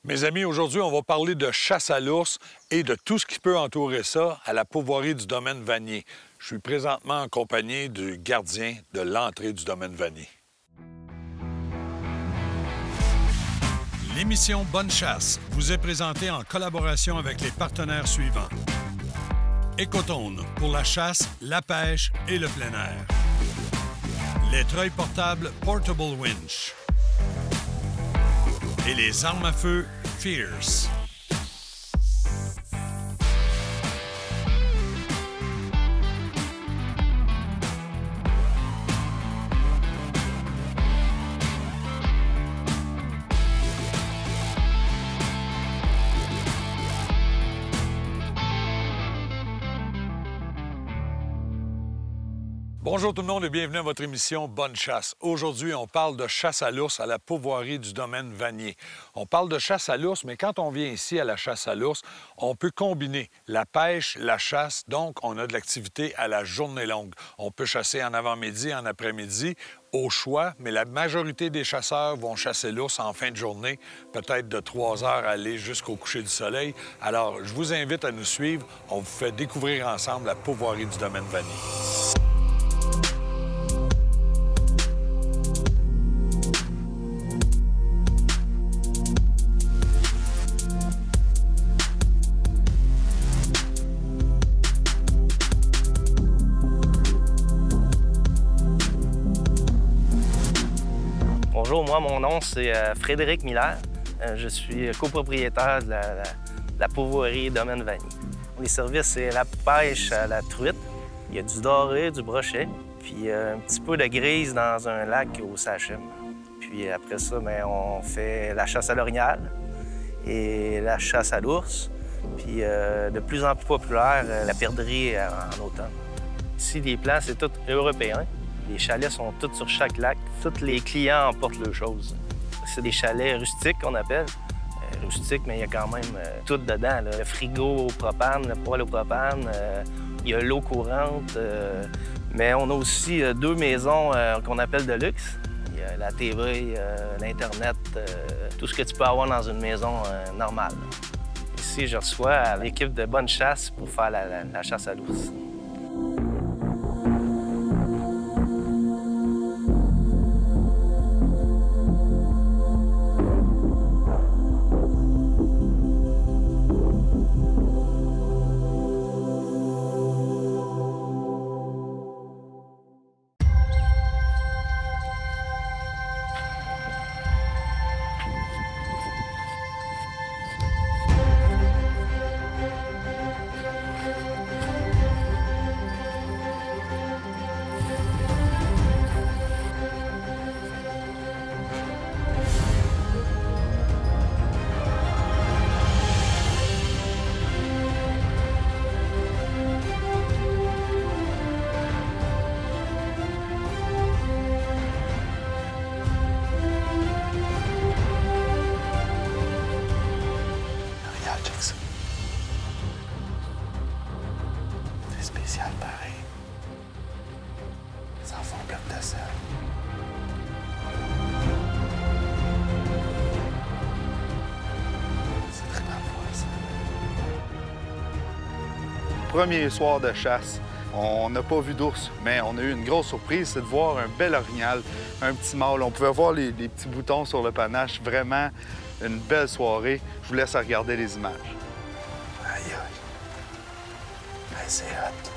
Mes amis, aujourd'hui, on va parler de chasse à l'ours et de tout ce qui peut entourer ça à la pourvoirie du domaine Vanier. Je suis présentement en compagnie du gardien de l'entrée du domaine Vanier. L'émission Bonne Chasse vous est présentée en collaboration avec les partenaires suivants. Ecotone pour la chasse, la pêche et le plein air. Les treuils portables Portable Winch. Et les armes à feu Fierce. Bonjour tout le monde et bienvenue à votre émission Bonne Chasse. Aujourd'hui, on parle de chasse à l'ours à la pourvoirie du domaine Vanier. On parle de chasse à l'ours, mais quand on vient ici à la chasse à l'ours, on peut combiner la pêche, la chasse, donc on a de l'activité à la journée longue. On peut chasser en avant-midi, en après-midi, au choix, mais la majorité des chasseurs vont chasser l'ours en fin de journée, peut-être de 3 heures à aller jusqu'au coucher du soleil. Alors, je vous invite à nous suivre. On vous fait découvrir ensemble la pourvoirie du domaine Vanier. Bonjour, moi, mon nom, c'est Frédéric Miller. Je suis copropriétaire de la pourvoirie Domaine Vanier. Les services, c'est la pêche à la truite. Il y a du doré, du brochet, puis un petit peu de grise dans un lac au Sachem. Puis après ça, bien, on fait la chasse à l'orignal et la chasse à l'ours. Puis de plus en plus populaire, la perdrix en automne. Ici, les plans, c'est tout européen. Les chalets sont tous sur chaque lac. Tous les clients emportent leurs choses. C'est des chalets rustiques qu'on appelle. Rustiques, mais il y a quand même tout dedans. Là. Le frigo au propane, le poêle au propane, il y a l'eau courante. Mais on a aussi 2 maisons qu'on appelle de luxe. Il y a la TV, l'Internet, tout ce que tu peux avoir dans une maison normale. Ici, je reçois l'équipe de Bonne Chasse pour faire la chasse à l'ours. Spécial pareil. Ça en fait un bloc de sel. C'est très parfois, ça. Premier soir de chasse, on n'a pas vu d'ours, mais on a eu une grosse surprise, c'est de voir un bel orignal, un petit mâle. On pouvait voir les petits boutons sur le panache. Vraiment une belle soirée. Je vous laisse regarder les images. Aïe, aïe. Aïe, c'est hot.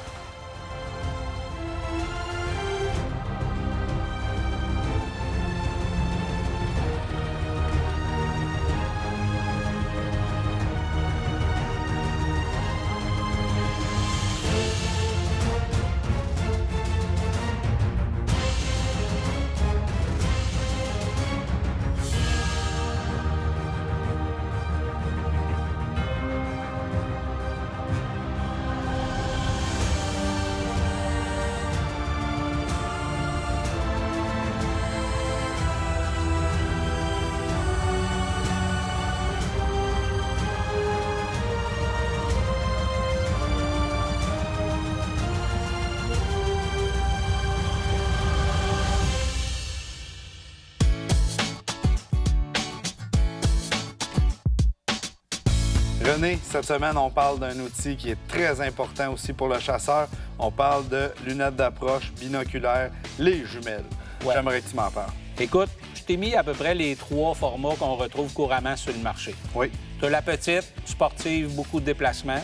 René, cette semaine, on parle d'un outil qui est très important aussi pour le chasseur. On parle de lunettes d'approche, binoculaires, les jumelles. Ouais. J'aimerais que tu m'en parles. Écoute, je t'ai mis à peu près les 3 formats qu'on retrouve couramment sur le marché. Oui. Tu as la petite, sportive, beaucoup de déplacements.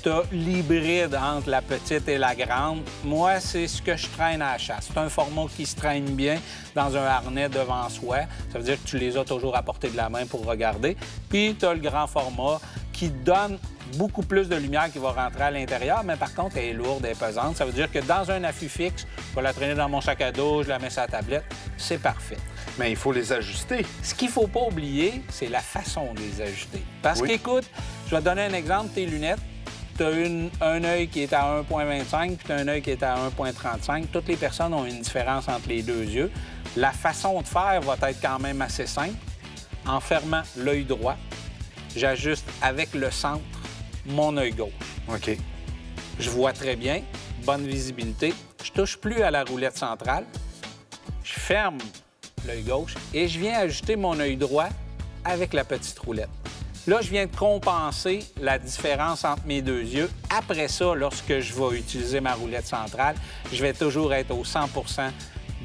Tu as l'hybride entre la petite et la grande. Moi, c'est ce que je traîne à la chasse. C'est un format qui se traîne bien dans un harnais devant soi. Ça veut dire que tu les as toujours à portée de la main pour regarder. Puis, tu as le grand format qui donne beaucoup plus de lumière qui va rentrer à l'intérieur, mais par contre, elle est lourde, elle est pesante. Ça veut dire que dans un affût fixe, je vais la traîner dans mon sac à dos, je la mets sur la tablette, c'est parfait. Mais il faut les ajuster. Ce qu'il ne faut pas oublier, c'est la façon de les ajuster. Parce qu'écoute, je vais te donner un exemple, tes lunettes, tu as un œil qui est à 1,25 puis tu as un œil qui est à 1,35. Toutes les personnes ont une différence entre les deux yeux. La façon de faire va être quand même assez simple. En fermant l'œil droit, j'ajuste avec le centre mon œil gauche. OK. Je vois très bien, bonne visibilité. Je touche plus à la roulette centrale. Je ferme l'œil gauche et je viens ajuster mon œil droit avec la petite roulette. Là, je viens de compenser la différence entre mes deux yeux. Après ça, lorsque je vais utiliser ma roulette centrale, je vais toujours être au 100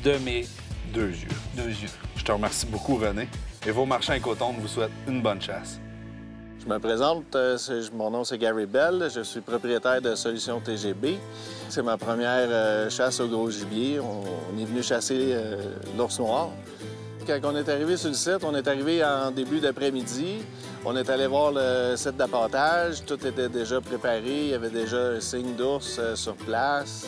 de mes deux yeux. Je te remercie beaucoup, René. Et vos marchands et cotons vous souhaitent une bonne chasse. Je me présente, mon nom c'est Gary Bell, je suis propriétaire de Solutions TGB. C'est ma première chasse au gros gibier. On est venu chasser l'ours noir. Quand on est arrivé sur le site, on est arrivé en début d'après-midi. On est allé voir le site d'appâtage, tout était déjà préparé, il y avait déjà un signe d'ours sur place.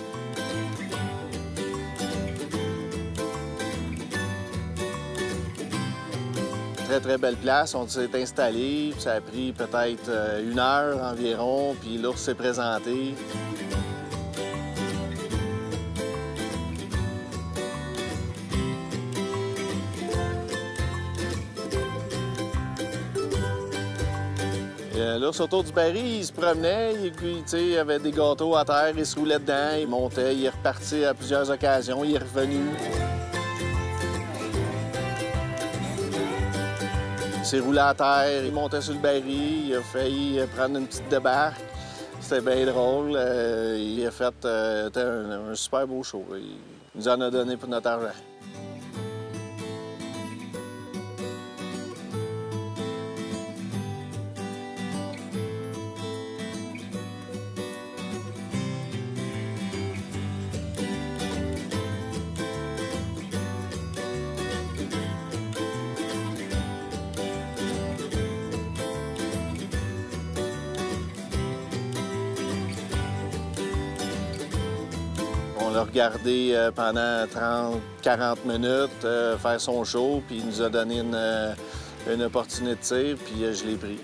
Très, très belle place. On s'est installé. Ça a pris peut-être 1 heure environ, puis l'ours s'est présenté. L'ours autour du baril, il se promenait, il y avait des gâteaux à terre, il se roulait dedans, il montait, il est reparti à plusieurs occasions, il est revenu. Il s'est roulé à terre, il montait sur le baril, il a failli prendre une petite débarque. C'était bien drôle. Il a fait un super beau show. Il nous en a donné pour notre argent. On l'a regardé pendant 30-40 minutes faire son show, puis il nous a donné une opportunité de tir, puis je l'ai pris.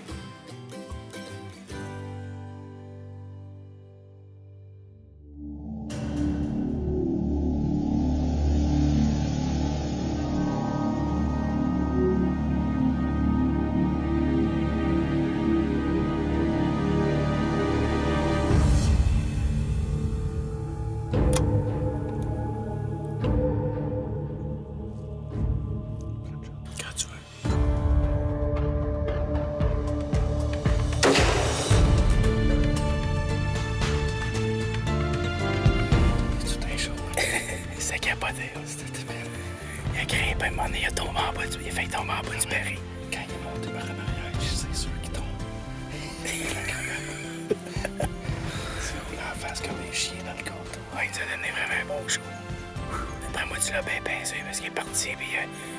Il a grimpé un moment donné, il a tombé en bas il a failli tomber en bas du baril. Quand il est monté par en arrière, c'est sûr qu'il tombe. C'est roulé en face comme un chien dans le gâteau. Ouais, il nous a donné vraiment un bon show. Après moi, tu l'as bien pincé parce qu'il est parti, puis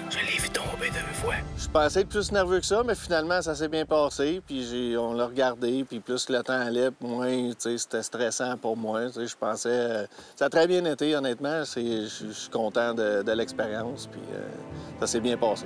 je l'ai vu tomber 2 fois. Je pensais être plus nerveux que ça, mais finalement, ça s'est bien passé. Puis on l'a regardé, puis plus que le temps allait, moins c'était stressant pour moi. Je pensais... ça a très bien été, honnêtement. Je suis content de l'expérience, puis ça s'est bien passé.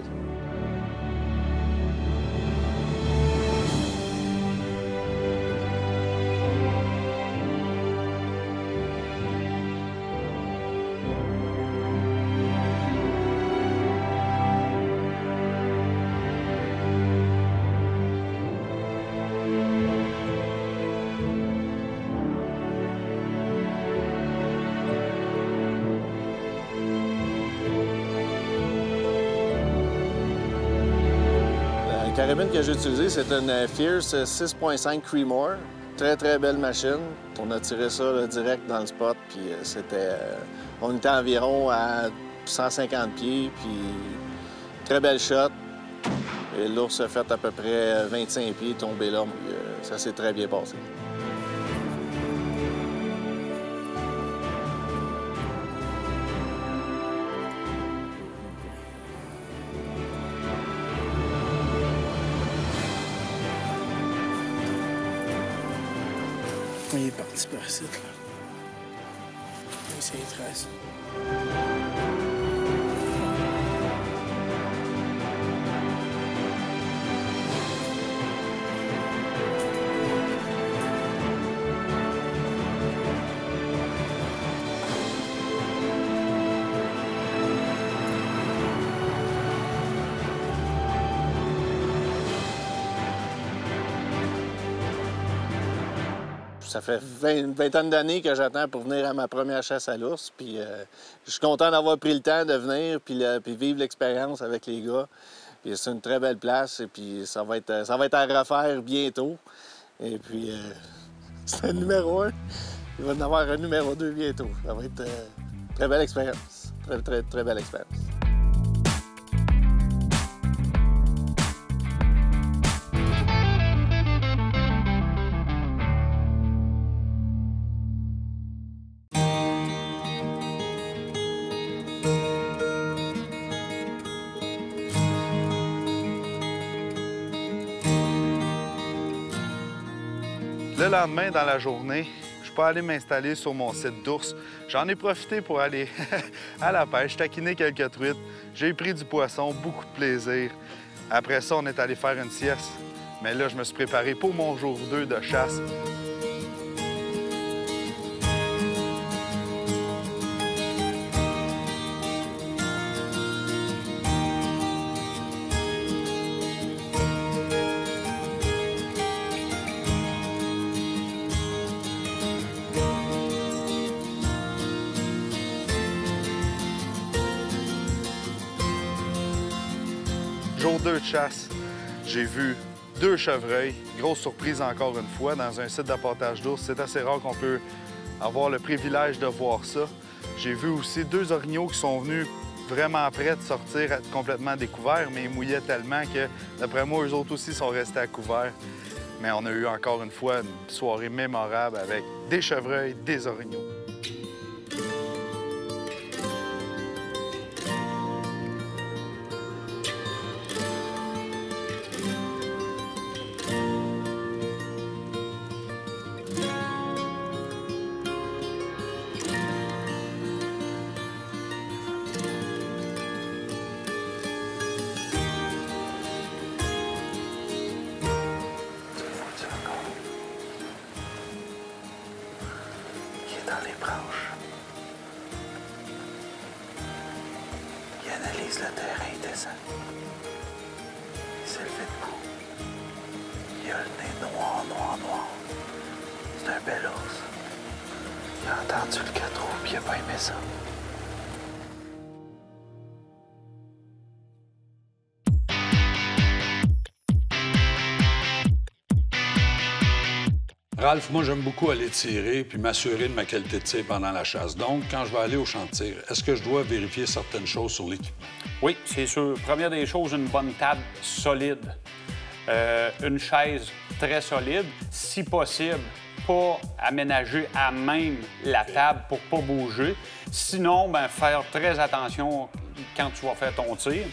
carabine que j'ai utilisée, c'est une Fierce 6.5 Creedmoor. Très, très belle machine. On a tiré ça là, direct dans le spot, puis on était environ à 150 pieds, puis très belle shot. Et l'ours a fait à peu près 25 pieds, tombé là. Ça s'est très bien passé. Il est parti par ici, là. C'est les traces. Ça fait une vingtaine d'années que j'attends pour venir à ma première chasse à l'ours. Puis je suis content d'avoir pris le temps de venir puis vivre l'expérience avec les gars. Puis c'est une très belle place et puis ça va être à refaire bientôt. Et puis c'est le numéro 1. Il va y en avoir un numéro 2 bientôt. Ça va être une très belle expérience. Très, très, très belle expérience. Le lendemain, dans la journée, je suis pas allé m'installer sur mon site d'ours. J'en ai profité pour aller à la pêche, taquiner quelques truites. J'ai pris du poisson, beaucoup de plaisir. Après ça, on est allé faire une sieste. Mais là, je me suis préparé pour mon jour 2 de chasse. Jour 2 de chasse, j'ai vu 2 chevreuils. Grosse surprise encore une fois, dans un site d'apportage d'ours. C'est assez rare qu'on peut avoir le privilège de voir ça. J'ai vu aussi 2 orignaux qui sont venus vraiment prêts de sortir complètement découverts, mais ils mouillaient tellement que, d'après moi, eux autres aussi sont restés à couvert. Mais on a eu encore une fois une soirée mémorable avec des chevreuils, des orignaux. Dans les branches. Il analyse le terrain, il descend. Il s'est levé debout. Il a le nez noir, noir, noir. C'est un bel ours. Il a entendu le cadreau, puis il a pas aimé ça. Ralph, moi, j'aime beaucoup aller tirer puis m'assurer de ma qualité de tir pendant la chasse. Donc, quand je vais aller au champ de tir, est-ce que je dois vérifier certaines choses sur l'équipement? Oui, c'est sûr. Première des choses, une bonne table solide. Une chaise très solide. Si possible, pas aménager à même la table pour pas bouger. Sinon, bien, faire très attention quand tu vas faire ton tir.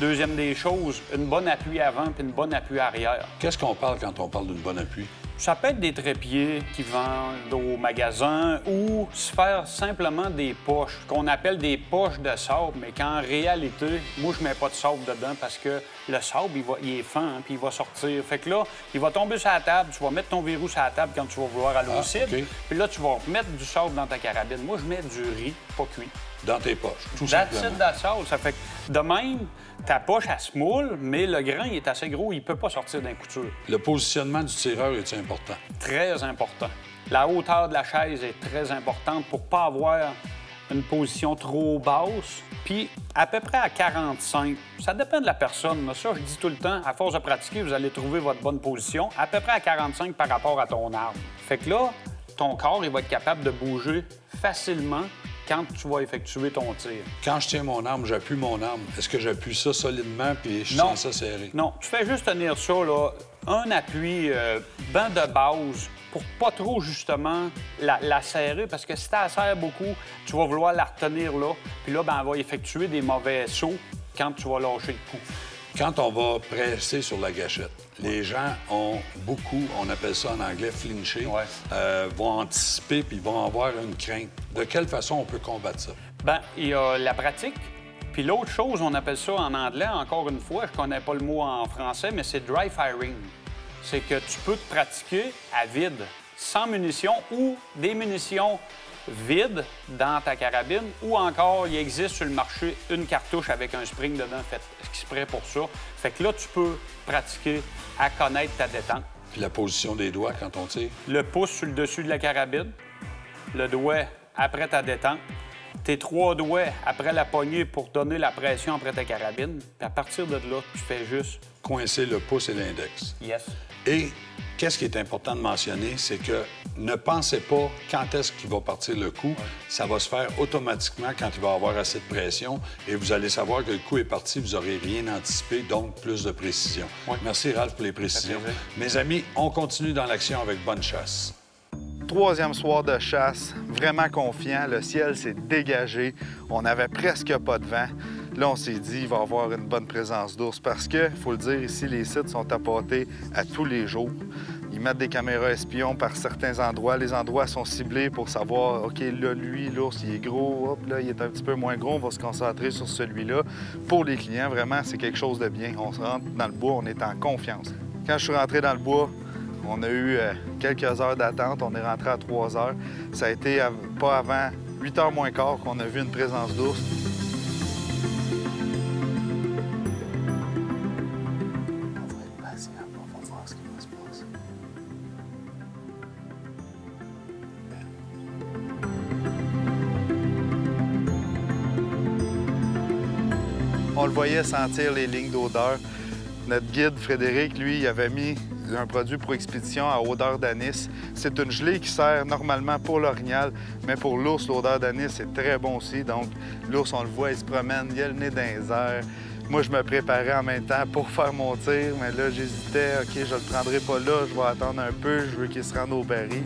Deuxième des choses, une bonne appui avant puis une bonne appui arrière. Qu'est-ce qu'on parle quand on parle d'une bonne appui? Ça peut être des trépieds qui vendent au magasin ou se faire simplement des poches, qu'on appelle des poches de sable, mais qu'en réalité, moi, je mets pas de sable dedans parce que le sable, il est fin, hein, puis il va sortir. Fait que là, il va tomber sur la table, tu vas mettre ton verrou sur la table quand tu vas vouloir aller au cidre, puis là, tu vas mettre du sable dans ta carabine. Moi, je mets du riz, pas cuit. Dans tes poches, tout simplement. That's all. Ça fait que de même, ta poche, elle se moule, mais le grain, il est assez gros, il peut pas sortir d'un couture. Le positionnement du tireur est important? Très important. La hauteur de la chaise est très importante pour pas avoir une position trop basse, puis à peu près à 45. Ça dépend de la personne. Là. Ça, je dis tout le temps, à force de pratiquer, vous allez trouver votre bonne position, à peu près à 45 par rapport à ton arme. Fait que là, ton corps, il va être capable de bouger facilement quand tu vas effectuer ton tir. Quand je tiens mon arme, j'appuie mon arme. Est-ce que j'appuie ça solidement puis je sens ça serré? Non, tu fais juste tenir ça, là, un appui banc de base pour pas trop, justement, la serrer, parce que si tu la serres beaucoup, tu vas vouloir la retenir là, puis là, ben, elle va effectuer des mauvais sauts quand tu vas lâcher le coup. Quand on va presser sur la gâchette, les gens ont beaucoup, on appelle ça en anglais flincher, vont anticiper puis vont avoir une crainte. De quelle façon on peut combattre ça? Bien, il y a la pratique. Puis l'autre chose, on appelle ça en anglais, encore une fois, je connais pas le mot en français, mais c'est dry firing. C'est que tu peux te pratiquer à vide, sans munitions ou des munitions vides dans ta carabine, ou encore, il existe sur le marché une cartouche avec un spring dedans fait exprès pour ça. Fait que là, tu peux pratiquer à connaître ta détente. Puis la position des doigts quand on tire? Le pouce sur le dessus de la carabine, le doigt après ta détente, tes 3 doigts après la poignée pour donner la pression après ta carabine, puis à partir de là, tu fais juste... Coincer le pouce et l'index. Yes. Et qu'est-ce qui est important de mentionner, c'est que ne pensez pas quand est-ce qu'il va partir le coup. Ça va se faire automatiquement quand il va avoir assez de pression et vous allez savoir que le coup est parti, vous n'aurez rien anticipé, donc plus de précision. Merci, Ralph, pour les précisions. Mes amis, on continue dans l'action avec Bonne Chasse. 3e soir de chasse, vraiment confiant. Le ciel s'est dégagé. On n'avait presque pas de vent. Là, on s'est dit, il va y avoir une bonne présence d'ours parce que, il faut le dire, ici, les sites sont appâtés à tous les jours. Ils mettent des caméras espions par certains endroits. Les endroits sont ciblés pour savoir, OK, là, lui, l'ours, il est gros. Hop, là, il est un petit peu moins gros. On va se concentrer sur celui-là. Pour les clients, vraiment, c'est quelque chose de bien. On se rentre dans le bois, on est en confiance. Quand je suis rentré dans le bois, on a eu quelques heures d'attente. On est rentré à 3 heures. Ça a été pas avant 8 heures moins quart qu'on a vu une présence d'ours. On le voyait sentir les lignes d'odeur. Notre guide, Frédéric, lui, il avait mis un produit pour expédition à odeur d'anis. C'est une gelée qui sert normalement pour l'orignal, mais pour l'ours, l'odeur d'anis, c'est très bon aussi. Donc, l'ours, on le voit, il se promène, il a le nez dans les airs. Moi, je me préparais en même temps pour faire mon tir, mais là, j'hésitais. OK, je le prendrai pas là, je vais attendre un peu, je veux qu'il se rende au baril.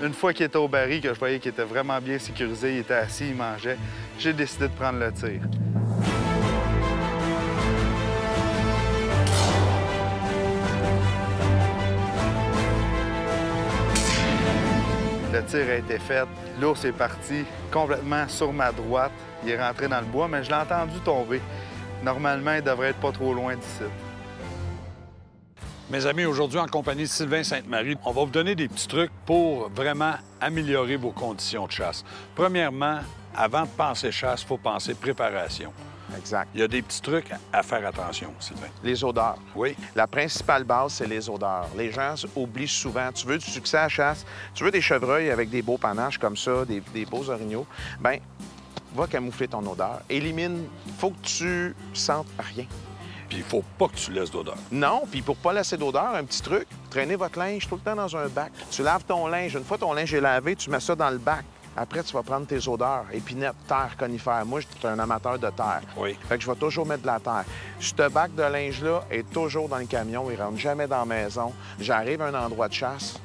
Une fois qu'il était au baril, que je voyais qu'il était vraiment bien sécurisé, il était assis, il mangeait, j'ai décidé de prendre le tir. Le tir a été fait, l'ours est parti complètement sur ma droite. Il est rentré dans le bois, mais je l'ai entendu tomber. Normalement, il devrait être pas trop loin d'ici. Mes amis, aujourd'hui, en compagnie de Sylvain Sainte-Marie, on va vous donner des petits trucs pour vraiment améliorer vos conditions de chasse. Premièrement, avant de penser chasse, il faut penser préparation. Exact. Il y a des petits trucs à faire attention, Sylvain. Les odeurs. Oui. La principale base, c'est les odeurs. Les gens oublient souvent. Tu veux du succès à la chasse, tu veux des chevreuils avec des beaux panaches comme ça, des beaux orignaux, bien, va camoufler ton odeur. Élimine, il faut que tu sentes rien. Puis il faut pas que tu laisses d'odeur. Non, puis pour pas laisser d'odeur, un petit truc, traînez votre linge tout le temps dans un bac. Tu laves ton linge. Une fois ton linge est lavé, tu mets ça dans le bac. Après, tu vas prendre tes odeurs, épinettes, terre, conifères. Moi, je suis un amateur de terre. Oui. Fait que je vais toujours mettre de la terre. Ce bac de linge-là est toujours dans le camion. Il rentre jamais dans la maison. J'arrive à un endroit de chasse.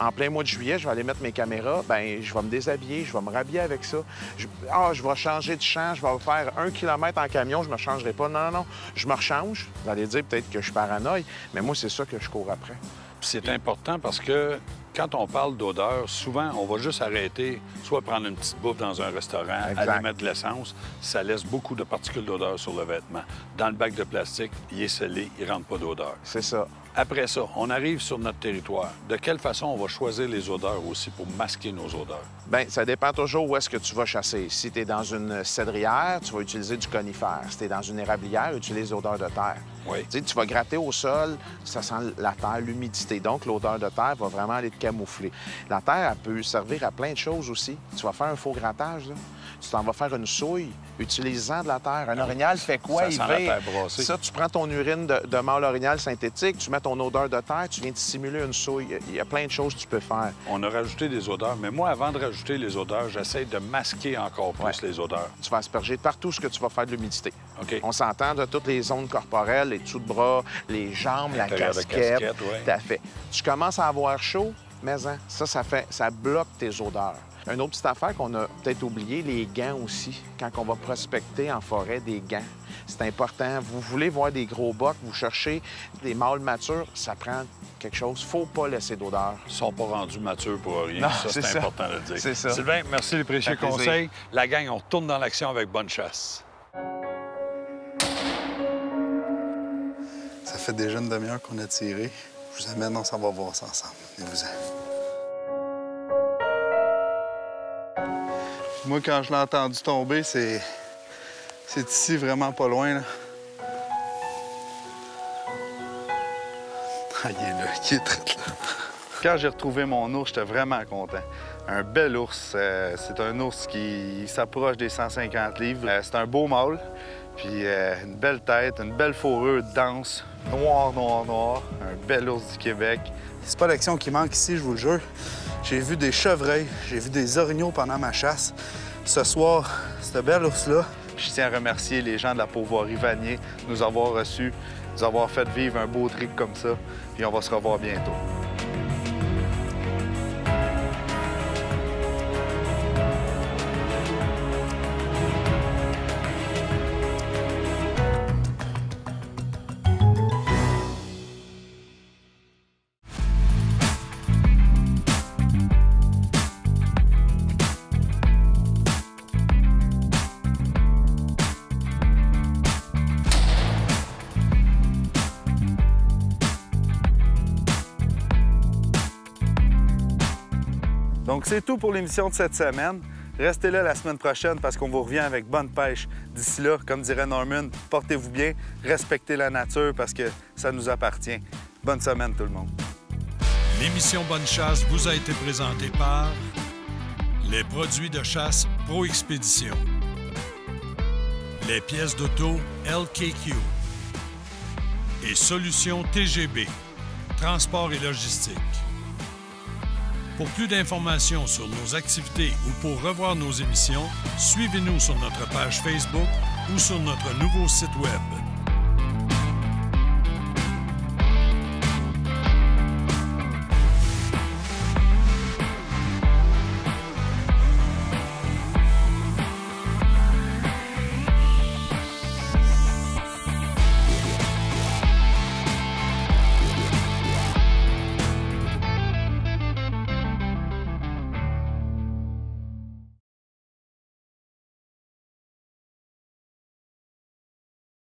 En plein mois de juillet, je vais aller mettre mes caméras. Bien, je vais me déshabiller, je vais me rhabiller avec ça. Je vais changer de champ, je vais faire 1 kilomètre en camion, je ne me changerai pas. Non, non, non. Je me rechange. Vous allez dire peut-être que je suis paranoïe, mais moi, c'est ça que je cours après. C'est important parce que Quand on parle d'odeur, souvent, on va juste arrêter, soit prendre une petite bouffe dans un restaurant, Exact. aller mettre de l'essence. Ça laisse beaucoup de particules d'odeur sur le vêtement. Dans le bac de plastique, il est scellé, il ne rentre pas d'odeur. C'est ça. Après ça, on arrive sur notre territoire. De quelle façon on va choisir les odeurs aussi pour masquer nos odeurs? Bien, ça dépend toujours où est-ce que tu vas chasser. Si tu es dans une cédrière, tu vas utiliser du conifère. Si tu es dans une érablière, utilise l'odeur de terre. Oui. Tu sais, tu vas gratter au sol, ça sent la terre, l'humidité. Donc, l'odeur de terre va vraiment aller te camoufler. La terre, elle peut servir à plein de choses aussi. Tu vas faire un faux grattage, là. Tu t'en vas faire une souille, utilisant de la terre. Un orignal fait quoi? Ça Il sent la vire. terre brassée. Ça, tu prends ton urine de mâle orignal synthétique, tu mets ton odeur de terre, tu viens de simuler une souille. Il y a plein de choses que tu peux faire. On a rajouté des odeurs, mais moi, avant de rajouter les odeurs, j'essaie de masquer encore plus Ouais. les odeurs. Tu vas asperger partout ce que tu vas faire de l'humidité. OK. On s'entend de toutes les zones corporelles, les dessous de bras, les jambes, la L'intérieur de casquette. casquette, ouais. Tout à fait. Tu commences à avoir chaud, mais ça bloque tes odeurs. Une autre petite affaire qu'on a peut-être oublié, les gants aussi. Quand on va prospecter en forêt, des gants. C'est important. Vous voulez voir des gros bocs, vous cherchez des mâles matures, ça prend quelque chose. Faut pas laisser d'odeur. Ils sont pas rendus matures pour rien. Non, ça, c'est c'est ça. important de le dire. C'est ça. Sylvain, merci les précieux Ça fait plaisir. conseils. La gang, on retourne dans l'action avec Bonne Chasse. Ça fait déjà une demi-heure qu'on a tiré. Je vous amène, on s'en va voir ça ensemble. Venez-vous-en. Moi, quand je l'ai entendu tomber, c'est ici, vraiment pas loin, là. Ah, il est là, il est très là. Quand j'ai retrouvé mon ours, j'étais vraiment content. Un bel ours. C'est un ours qui s'approche des 150 livres. C'est un beau mâle. Puis une belle tête, une belle fourrure dense, noir, noir, noir. Un bel ours du Québec. C'est pas l'action qui manque ici, je vous le jure. J'ai vu des chevreuils, j'ai vu des orignaux pendant ma chasse. Ce soir, ce bel ours-là, je tiens à remercier les gens de la Pourvoirie Vanier de nous avoir reçus, de nous avoir fait vivre un beau trip comme ça. Puis on va se revoir bientôt. Donc, c'est tout pour l'émission de cette semaine. Restez là la semaine prochaine parce qu'on vous revient avec bonne pêche. D'ici là, comme dirait Norman, portez-vous bien, respectez la nature parce que ça nous appartient. Bonne semaine, tout le monde. L'émission Bonne Chasse vous a été présentée par les produits de chasse Pro Expédition, les pièces d'auto LKQ et Solutions TGB, transport et logistique. Pour plus d'informations sur nos activités ou pour revoir nos émissions, suivez-nous sur notre page Facebook ou sur notre nouveau site Web.